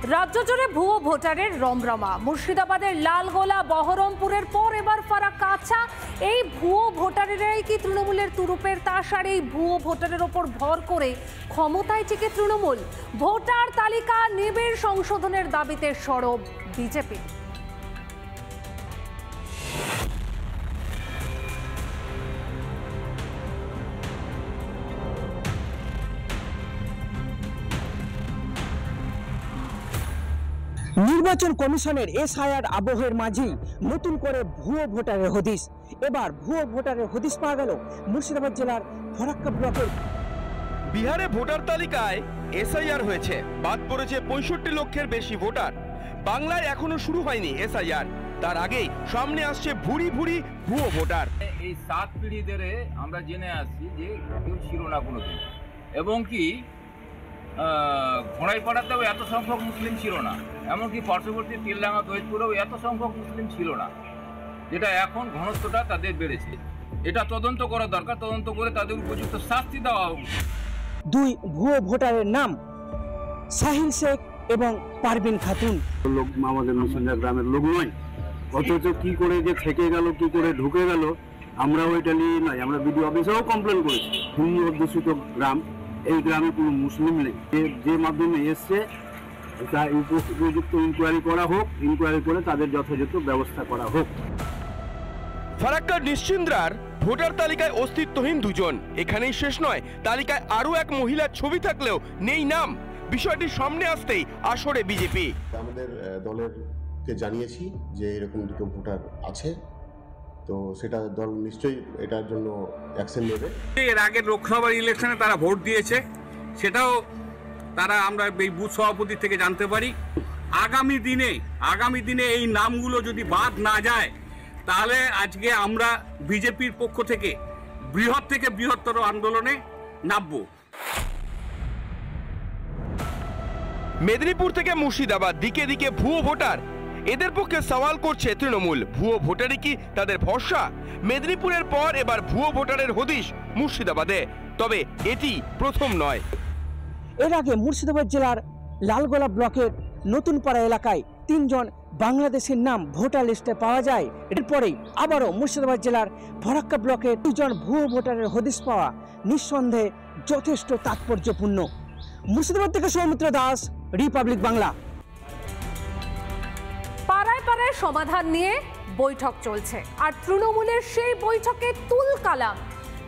রাজ্য জুড়ে ভুয়ো ভোটারের রমরমা। মুর্শিদাবাদের লালগোলা বহরমপুরের পর এবার ফারাক্কা। আচ্ছা, এই ভুয়ো ভোটারেরাই কি তৃণমূলের তুরুপের তাস? আর এই ভুয়ো ভোটারের ওপর ভর করে ক্ষমতায় টিকে তৃণমূল। ভোটার তালিকা নিবিড় সংশোধনের দাবিতে সরব বিজেপি। নির্বাচন কমিশনের এসআইআর আবহের মাঝেই নতুন করে ভুয়ো ভোটারের হদিশ। এবার ভুয়ো ভোটারের হদিশ পাওয়া গেল মুর্শিদাবাদ জেলার ফারাক্কা ব্লকের। বিহারে ভোটার তালিকায় এসআইআর হয়েছে, বাদ পড়েছে 65 লক্ষের বেশি ভোটার। বাংলায় এখনো শুরু হয়নি এসআইআর, তার আগেই সামনে আসছে ভুরি ভুরি ভুয়ো ভোটার। এই 7 পিঢ়ি ধরে আমরা জেনে আসছি যে কেউ ছিল না কোনোদিন, এবং কি ঘোড়াইপাড়াতেও এত সংখ্যক মুসলিম ছিল না, এমনকি পার্শ্ববর্তী তেলডাঙ্গা দৈতপুরেও এত সংখ্যক মুসলিম ছিল না, যেটা এখন ঘনত্বটা তাদের বেড়েছে। এটা তদন্ত করা দরকার, তদন্ত করে তাদের উপযুক্ত শাস্তি দেওয়া উচিত। দুই ভুয়ো ভোটারের নাম সাহিল শেখ এবং পারভিন খাতুন। লোক আমাদের মুসলিম গ্রামের লোক নয়, অথচ কি করে যে থেকে গেল, কি করে ঢুকে গেল, আমরা ওইটা নিয়ে নয়। আমরা বিডিও অফিসেও কমপ্লেন করেছি। হিন্দু অধ্যুষিত গ্রাম, এই গ্রামে কোনো মুসলিম নেই। যে মাধ্যমে এসছে তা উপযুক্ত ইনকোয়ারি করা হোক, ইনকোয়ারি করে তাদের যথাযথ ব্যবস্থা করা হোক। ফারাক্কার নিশ্চিন্দ্রার ভোটার তালিকায় অস্তিত্বহীন দুজন। এখানেই শেষ নয়, তালিকায় আরো এক মহিলার ছবি থাকলেও নেই নাম। বিষয়টি সামনে আসতেই আসরে বিজেপি। আমাদের দলেরকে জানিয়েছি যে এরকম দুটো ভোটার আছে, তো সেটা দল নিশ্চয়ই এটার জন্য অ্যাকশন নেবে। এর আগের লোকসভা ইলেকশনে তারা ভোট দিয়েছে, সেটাও তারা আমরা এই বুথ সভাপতি থেকে জানতে পারি। আগামী দিনে এই নামগুলো যদি বাদ না যায়, তাহলে আজকে আমরা বিজেপির পক্ষ থেকে বৃহত্তর আন্দোলনে নামবো। মেদিনীপুর থেকে মুর্শিদাবাদ, দিকে দিকে ভুয়ো ভোটার। এদের পক্ষে সওয়াল করছে তৃণমূল, ভুয়ো ভোটারই কি তাদের ভরসা? মেদিনীপুরের পর এবার ভুয়ো ভোটারের হদিশ মুর্শিদাবাদে, তবে এটি প্রথম নয়। এর আগে মুর্শিদাবাদ জেলার লালগোলা ব্লকের নতুন পাড়া এলাকায় 3 জন বাংলাদেশের নাম ভোটার লিস্টে পাওয়া যায়। এরপরেই আবারও মুর্শিদাবাদ জেলার ফারাক্কা ব্লকের 2 জন ভুয়ো ভোটারের হদিশ পাওয়া নিঃসন্দেহে যথেষ্ট তাৎপর্যপূর্ণ। মুর্শিদাবাদ থেকে সৌমিত্র দাস, রিপাবলিক বাংলা। পাড়ায় পাড়ায় সমাধান নিয়ে বৈঠক চলছে, আর তৃণমূলের সেই বৈঠকে তুল কালাম।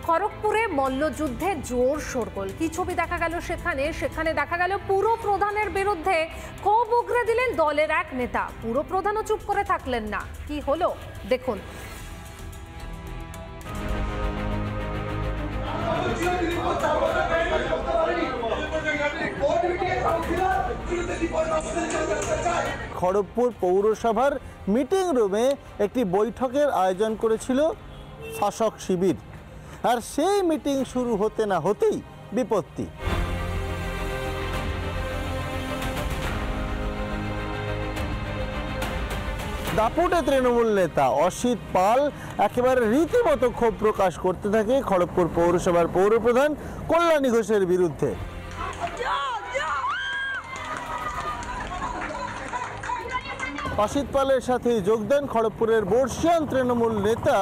খড়গপুরে মল্লযুদ্ধে জোর শোরগোল। কি ছবি দেখা গেল সেখানে দেখা গেল পুরপ্রধানের বিরুদ্ধে ক্ষোভ উগরে দিলেন দলের এক নেতা। পুরপ্রধানও চুপ করে থাকলেন না। কি হলো দেখুন। খড়গপুর পৌরসভার মিটিং রুমে একটি বৈঠকের আয়োজন করেছিল শাসক শিবির, আর সেই মিটিং শুরু হতে না হতেই বিপত্তি। দাপুটে তৃণমূল নেতা অসিত পাল একেবারে রীতিমতো ক্ষোভ প্রকাশ করতে থাকে খড়গপুর পৌরসভার পৌরপ্রধান কল্যাণী ঘোষের বিরুদ্ধে। অসিত পালের সাথে যোগ দেন খড়গপুরের বর্ষিয়ান তৃণমূল নেতা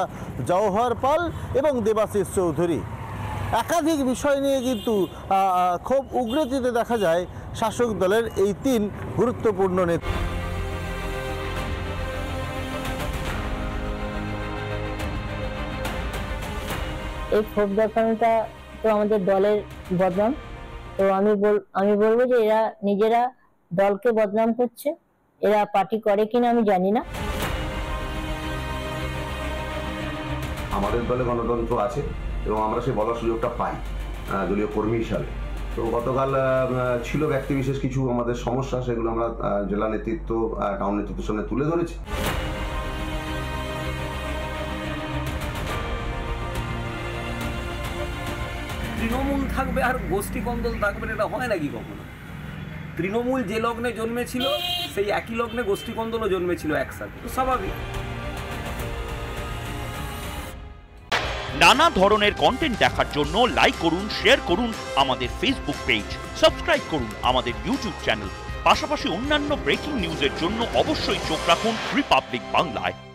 জওহর পাল এবং দেবাশিস চৌধুরী। একাধিক বিষয় নিয়ে কিন্তু ক্ষোভ উগরে দিতে দেখা যায় শাসক দলের এই 3 গুরুত্বপূর্ণ নেতা। এই ক্ষোভ দেখানোটা তো আমাদের দলের বদনাম। তো আমি বলবো যে এরা নিজেরা দলকে বদনাম করছে। এরা পার্টি করে কিনা আমি জানি না। আমাদের দলে গণতন্ত্র আছে এবং আমরা সেই বলার সুযোগটা পাই দলীয় কর্মী হিসাবে। তো গতকাল ছিল ব্যক্তি বিশেষ কিছু আমাদের সমস্যা, সেগুলো আমরা জেলা নেতৃত্ব, টাউন নেতৃত্বের সামনে তুলে ধরেছি। তৃণমূল থাকবে আর গোষ্ঠী কন্দল থাকবে, এটা হয় নাকি কখনো? তৃণমূল যে লগ্নে জন্মেছিল সেই একই লগ্নে গোষ্ঠী কন্দলও জন্মেছিল একসাথে, তো স্বাভাবিক। নানা ধরনের কন্টেন্ট দেখার জন্য লাইক করুন, শেয়ার করুন আমাদের ফেসবুক পেজ, সাবস্ক্রাইব করুন আমাদের ইউটিউব চ্যানেল। পাশাপাশি অন্যান্য ব্রেকিং নিউজের জন্য অবশ্যই চোখ রাখুন রিপাবলিক বাংলায়।